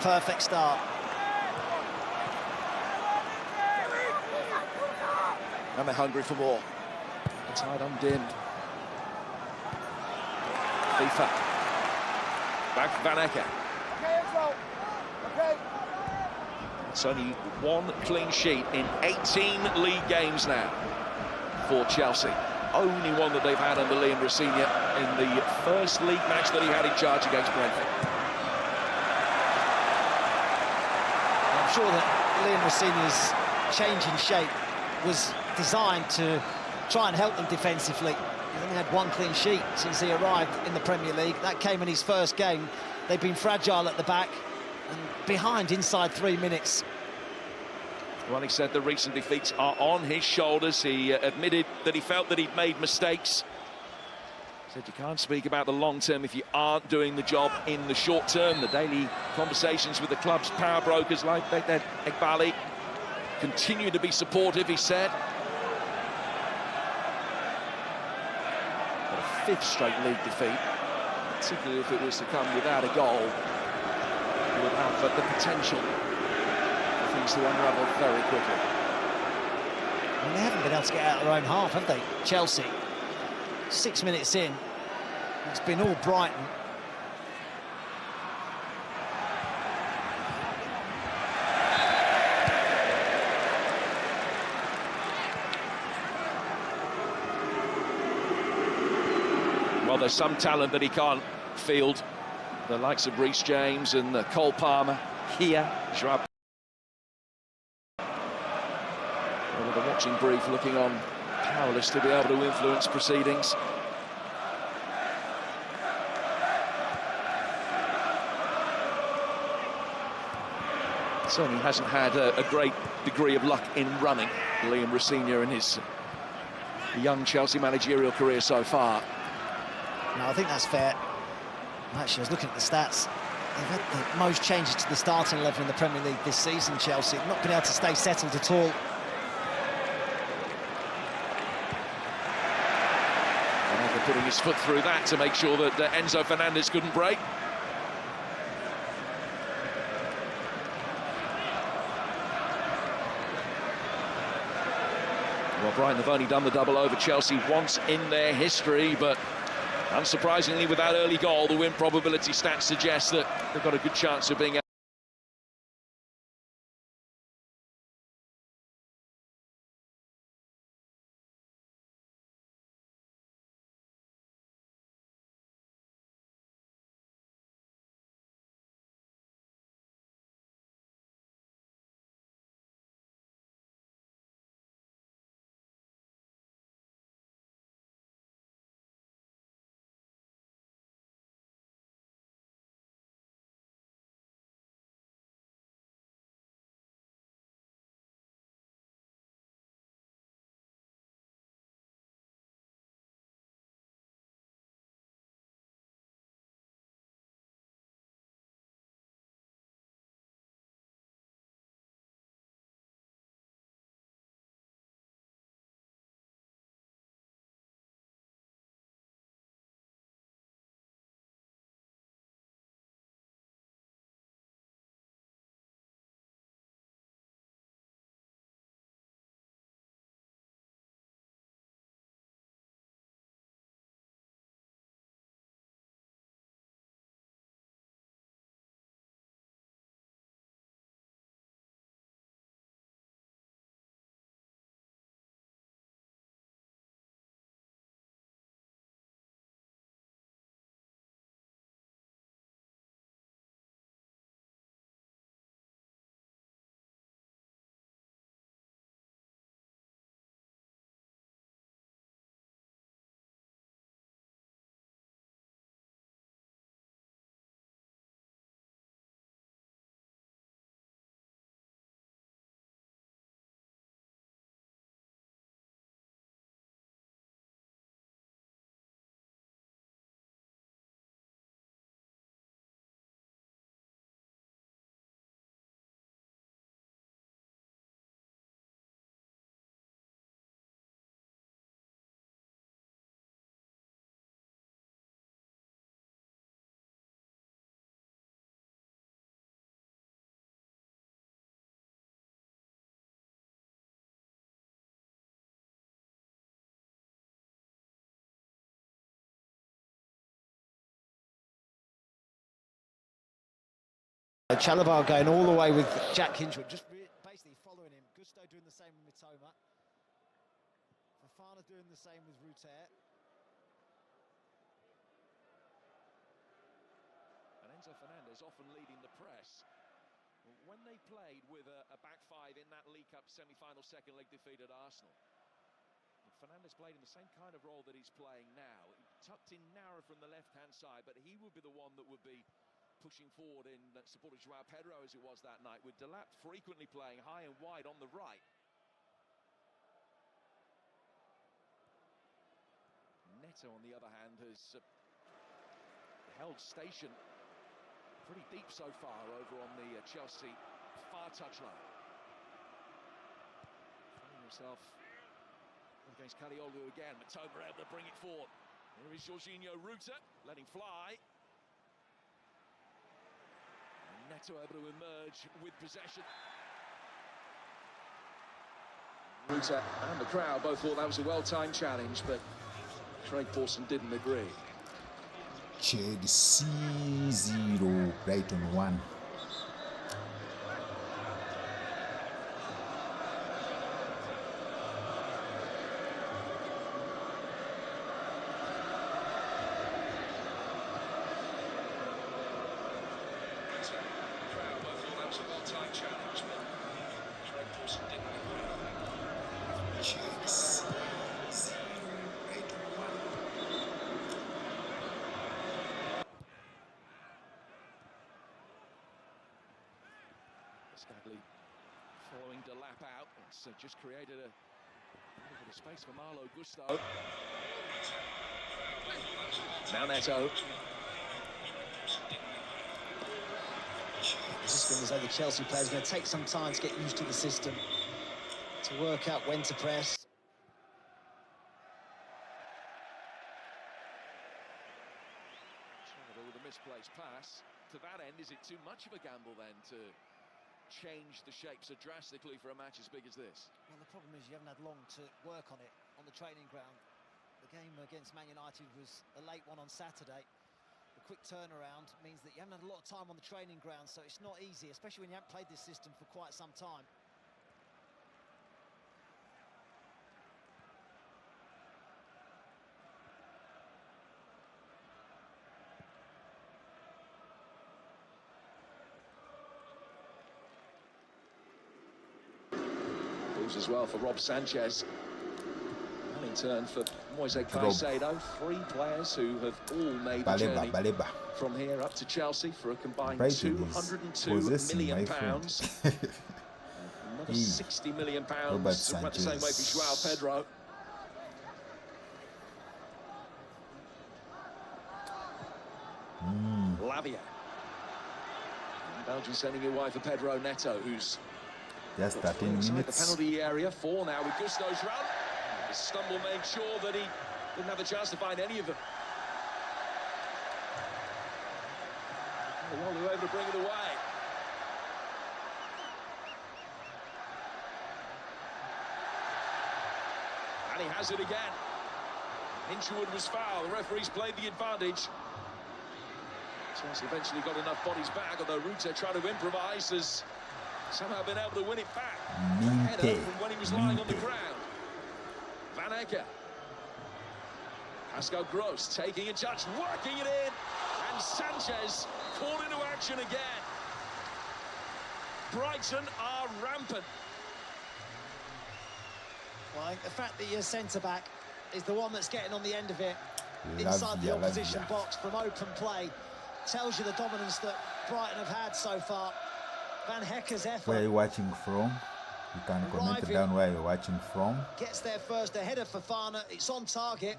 Perfect start. And they're hungry for more. The tide undimmed. FIFA. Back to Van Ecke. It's only one clean sheet in 18 league games now for Chelsea. Only one that they've had under Liam Rosenior in the first league match that he had in charge against Brentford. I'm sure that Liam Rosenior's change in shape was designed to try and help them defensively. He's only had one clean sheet since he arrived in the Premier League. That came in his first game. They've been fragile at the back and behind inside 3 minutes. Well, he said the recent defeats are on his shoulders. He admitted that he felt that he'd made mistakes. He said you can't speak about the long term if you aren't doing the job in the short term. The daily conversations with the club's power brokers like Begdad Eghbali continue to be supportive, he said. But a 5th straight league defeat, particularly if it was to come without a goal, would have the potential for things to unravel very quickly. And they haven't been able to get out of their own half, have they? Chelsea, 6 minutes in, it's been all Brighton. Well, there's some talent that he can't field. The likes of Reece James and Cole Palmer here. Joao. With the watching brief looking on, powerless to be able to influence proceedings. Certainly hasn't had a great degree of luck in running, Liam Rosenior, in his young Chelsea managerial career so far. No, I think that's fair. Actually, I was looking at the stats. They've had the most changes to the starting 11 in the Premier League this season, Chelsea. Not been able to stay settled at all. And they're putting his foot through that to make sure that Enzo Fernandez couldn't break. Well, Brighton have only done the double over Chelsea once in their history, but unsurprisingly, with that early goal, the win probability stats suggest that they've got a good chance of being Chalobah going all the way with Jack Hinchwood, just basically following him. Gusto doing the same with Mitoma. Fofana doing the same with Ruter. And Enzo Fernandez often leading the press. When they played with a back five in that League Cup semi-final second leg defeat at Arsenal, Fernandez played in the same kind of role that he's playing now. He tucked in narrow from the left-hand side, but he would be the one that would be pushing forward in support of Joao Pedro as it was that night, with Delap frequently playing high and wide on the right. Neto, on the other hand, has held station pretty deep so far over on the Chelsea far touchline. Finding himself against Kaliolu again. Mitoma able to bring it forward. Here is Jorginho Ruter letting fly. And Neto able to emerge with possession. Ruter and the crowd both thought that was a well-timed challenge, but Craig Pawson didn't agree. Chelsea 0, Brighton 1. Skaggley following Delap out. It's just created a little bit of space for Malo Gusto. Now Neto. It's going as though the Chelsea players are going to take some time to get used to the system, to work out when to press. With a misplaced pass. To that end, is it too much of a gamble then to change the shape so drastically for a match as big as this? Well, the problem is you haven't had long to work on it on the training ground. The game against Man United was a late one on Saturday. The quick turnaround means that you haven't had a lot of time on the training ground, so it's not easy, especially when you haven't played this system for quite some time. As well for Rob Sanchez, and in turn for Moise Caicedo. Three players who have all made the journey from here up to Chelsea for a combined Brighton £202 million. Another £60 million went the same way for Joao Pedro. Lavia. And Belgium sending it wide for Pedro Neto, who's just 13 minutes. The penalty area, 4 now with Gusto's run. His stumble made sure that he didn't have a chance to find any of them. Kaliolu able to bring it away. And he has it again. Hinchwood was fouled. The referee's played the advantage. Chelsea eventually got enough bodies back, although Ruter tried to improvise as somehow been able to win it back. Header from when he was lying on the ground. Van Ecke. Pascal Gross taking a touch, working it in. And Sanchez called into action again. Brighton are rampant. Well, I think the fact that your centre-back is the one that's getting on the end of it inside the opposition box from open play tells you the dominance that Brighton have had so far. Van Hecke's effort. Where are you watching from? You can comment down where you're watching from. Gets there first, ahead of Fofana. It's on target.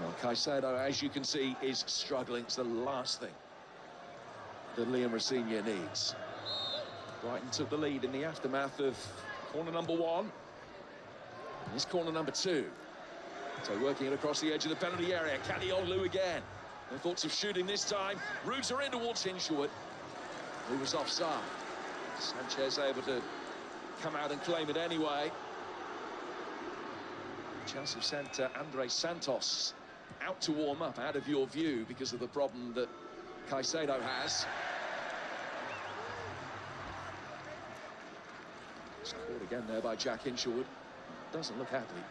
Well, Caicedo, as you can see, is struggling. It's the last thing that Liam Rosenior needs. Brighton took the lead in the aftermath of corner number 1. And it's corner number 2. So working it across the edge of the penalty area. Kaliolu again. No thoughts of shooting this time. Ruter in towards Hinchwood, who was offside. Sanchez able to come out and claim it anyway. Chelsea sent Andre Santos out to warm up, out of your view, because of the problem that Caicedo has. It's caught again there by Jack Hinshelwood. Doesn't look happy.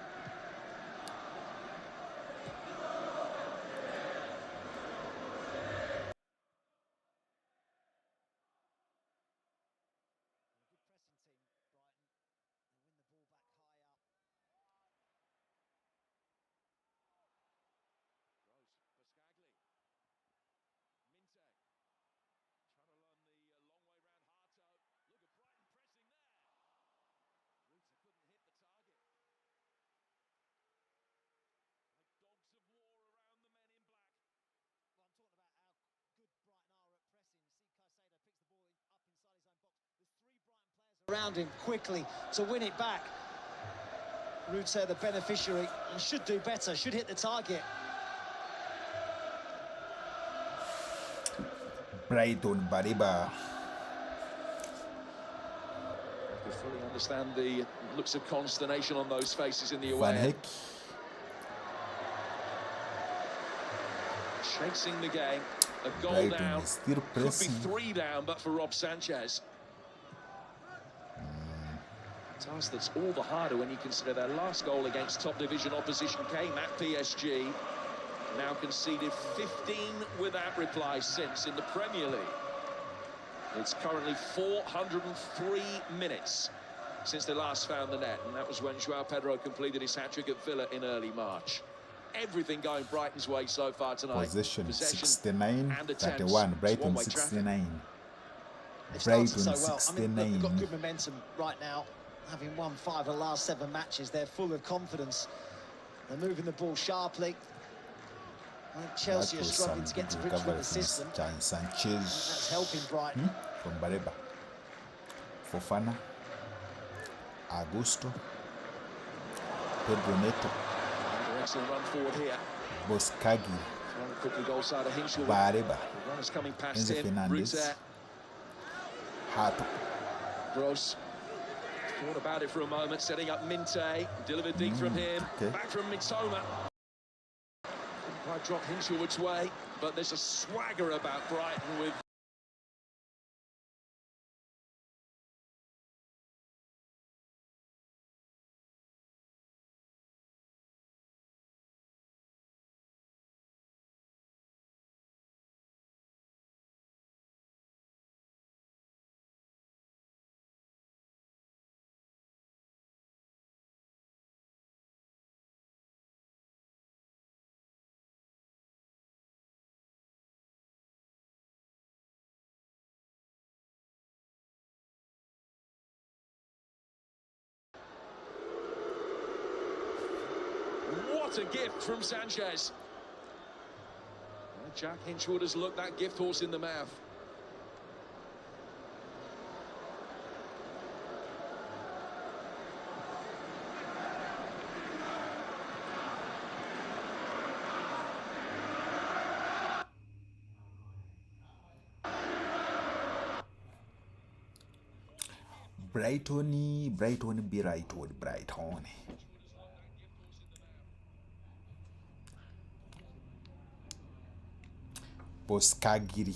Around him quickly to win it back. Roots the beneficiary, and should do better, should hit the target. Brighton, Bariba. I can fully understand the looks of consternation on those faces in the away. Van Heek. Chasing the game, a goal Brighton down, is still could be pressing. 3 down, but for Rob Sanchez. Task that's all the harder when you consider their last goal against top division opposition came at PSG. Now conceded 15 without reply since in the Premier League. It's currently 403 minutes since they last found the net, and that was when Joao Pedro completed his hat-trick at Villa in early March. Everything going Brighton's way so far tonight. Possession 69, and 31. Brighton one-way 69. They've started Brighton so well. I mean, look, they've got 69. good momentum right now. Having won 5 of the last 7 matches, they're full of confidence. They're moving the ball sharply. I think Chelsea are That was struggling some to get to good grips with recovery the from system. Jan Sanchez. That's helping Brighton. From Bariba. Fofana. Augusto. Pedro Neto. Excellent run forward here. Boskagi. Trying to quickly goal side of Hinshelwood. Bariba. The runners coming past Enzo him. Fernandez. Roots Hato. Gross. Thought about it for a moment, setting up Minte. Delivered deep from him. Okay. Back from Mitoma. Didn't quite drop Hinshelwood's way, but there's a swagger about Brighton with... What a gift from Sanchez. Jack Hinshelwood has looked that gift horse in the mouth. Brighton. Boskagiri.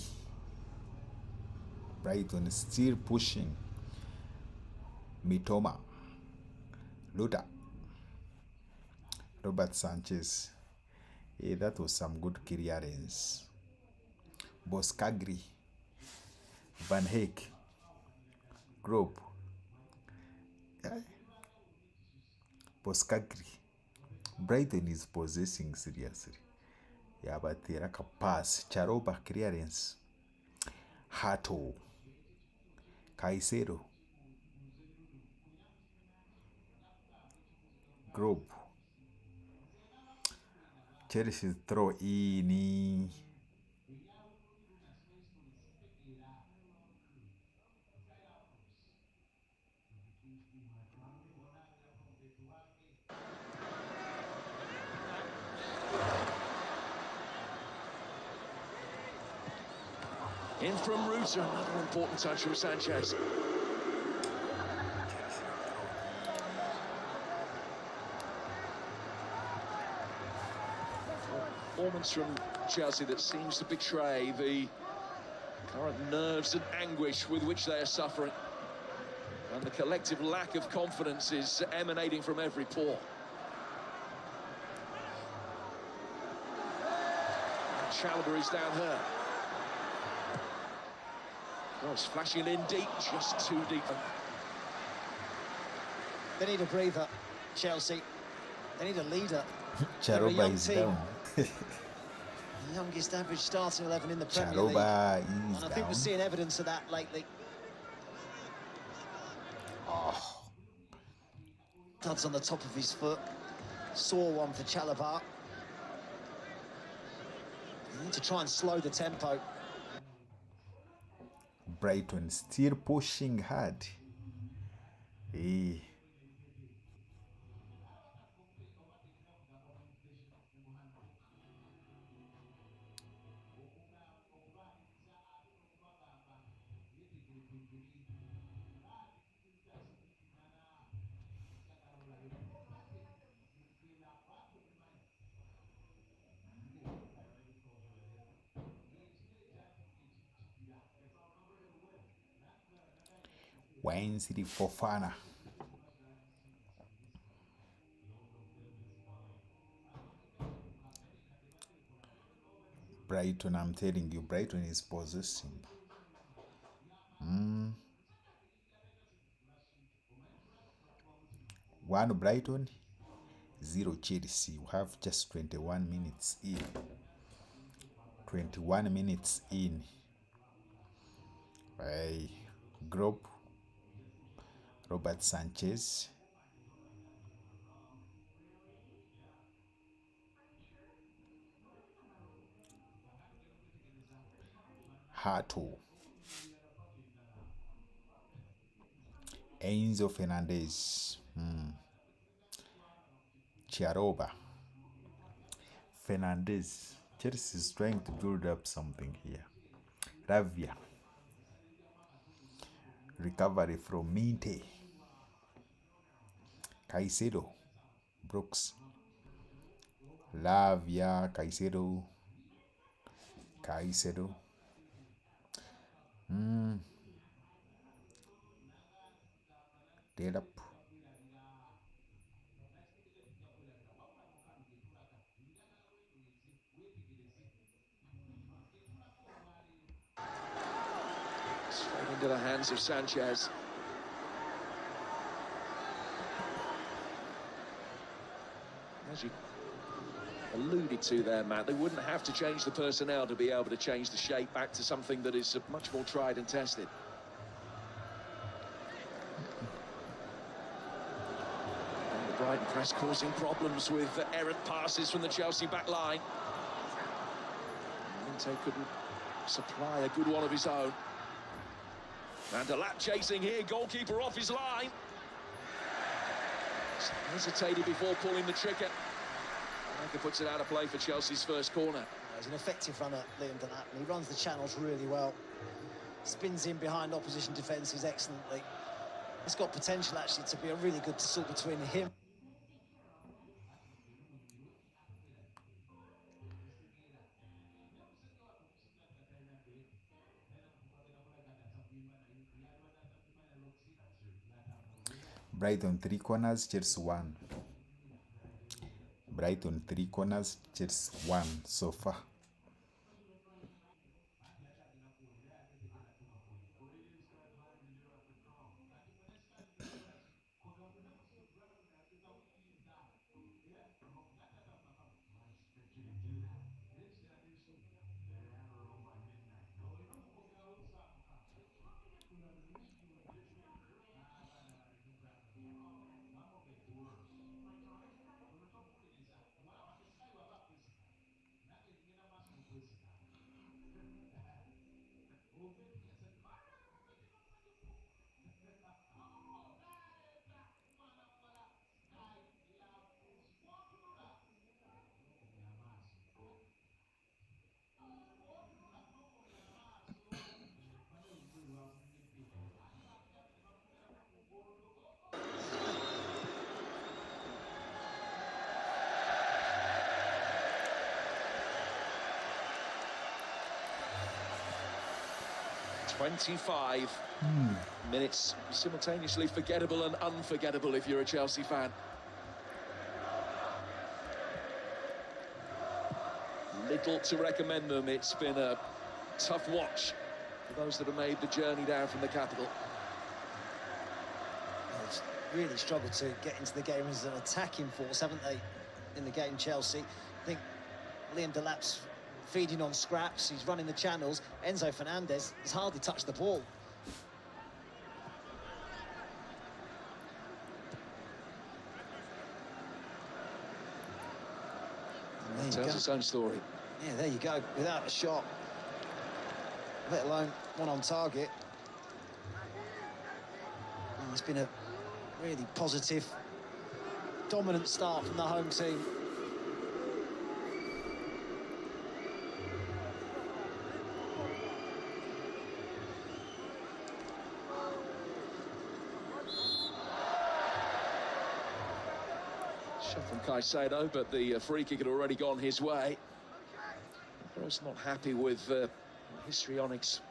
Brighton is still pushing. Mitoma. Luda. Robert Sanchez. Yeah, that was some good clearance. Boskagri. Van Heek. Group. Yeah. Boskagri. Brighton is possessing seriously. Yeah, but they like a pass. Charoba clearance. Hato. Caicedo. Group. Chelsea throw in. In from Ruta, another important touch from Sanchez. performance from Chelsea that seems to betray the current nerves and anguish with which they are suffering. And the collective lack of confidence is emanating from every pore. Chalobah is down her. Cross flashing it in deep, just too deep. They need a breather, Chelsea. They need a leader. Chalobah is down. The youngest average starting 11 in the Premier League. Chalobah is And I think down. we're seeing evidence of that lately. Oh, Studs on the top of his foot. Saw one for Chalobah. You need to try and slow the tempo. Brighton still pushing hard. Hey. Wayne City Fofana. Brighton, I'm telling you, Brighton is possessing. One Brighton, 0 Chelsea. We have just 21 minutes in. 21 minutes in. By Group Robert Sanchez. Hato. Enzo Fernandez. Chiaroba. Fernandez. Chelsea is trying to build up something here. Ravia. Recovery from Minte. Caicedo. Brooks. Lavia. Caicedo. Dead up. Straight into the hands of Sanchez. As you alluded to there, Matt, they wouldn't have to change the personnel to be able to change the shape back to something that is much more tried and tested. And the Brighton press causing problems with errant passes from the Chelsea back line. Minte couldn't supply a good one of his own. And a lap chasing here, goalkeeper off his line. Hesitated before pulling the trigger. Anker puts it out of play for Chelsea's first corner. He's an effective runner, Liam Donat. He runs the channels really well. Spins in behind opposition defences excellently. He's got potential, actually, to be a really good sort between him. Brighton 3 corners, Chelsea 1. Brighton 3 corners, Chelsea 1 so far. 25 minutes, simultaneously forgettable and unforgettable if you're a Chelsea fan. Little to recommend them. It's been a tough watch for those that have made the journey down from the capital. They've really struggled to get into the game as an attacking force, haven't they, in the game, Chelsea? I think Liam Delap's feeding on scraps, he's running the channels. Enzo Fernandez has hardly touched the ball. That tells its own story. Yeah, there you go, without a shot, let alone one on target. And it's been a really positive, dominant start from the home team. Shot from Caicedo, but the free kick had already gone his way. Gross not happy with histrionics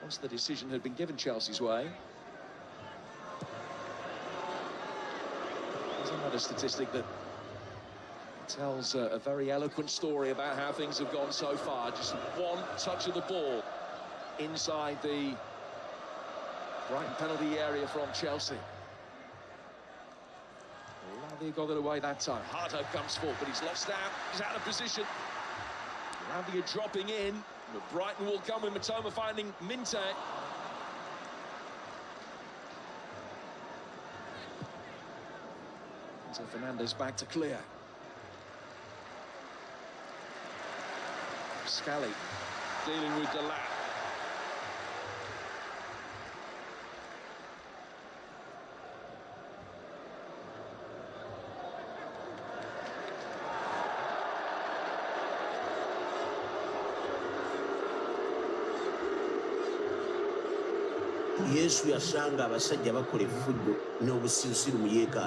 once the decision had been given Chelsea's way. There's another statistic that tells a very eloquent story about how things have gone so far. Just one touch of the ball inside the Brighton penalty area from Chelsea. Lavia got it away that time. Harto comes forward, but he's lost out. He's out of position. Lavia dropping in, but Brighton will come with Matoma finding Minte. So Fernandez back to clear. Scally dealing with Delap. Yesu yasanga abasajja bakola effujjo n'obusirusiru mu yeekaalu.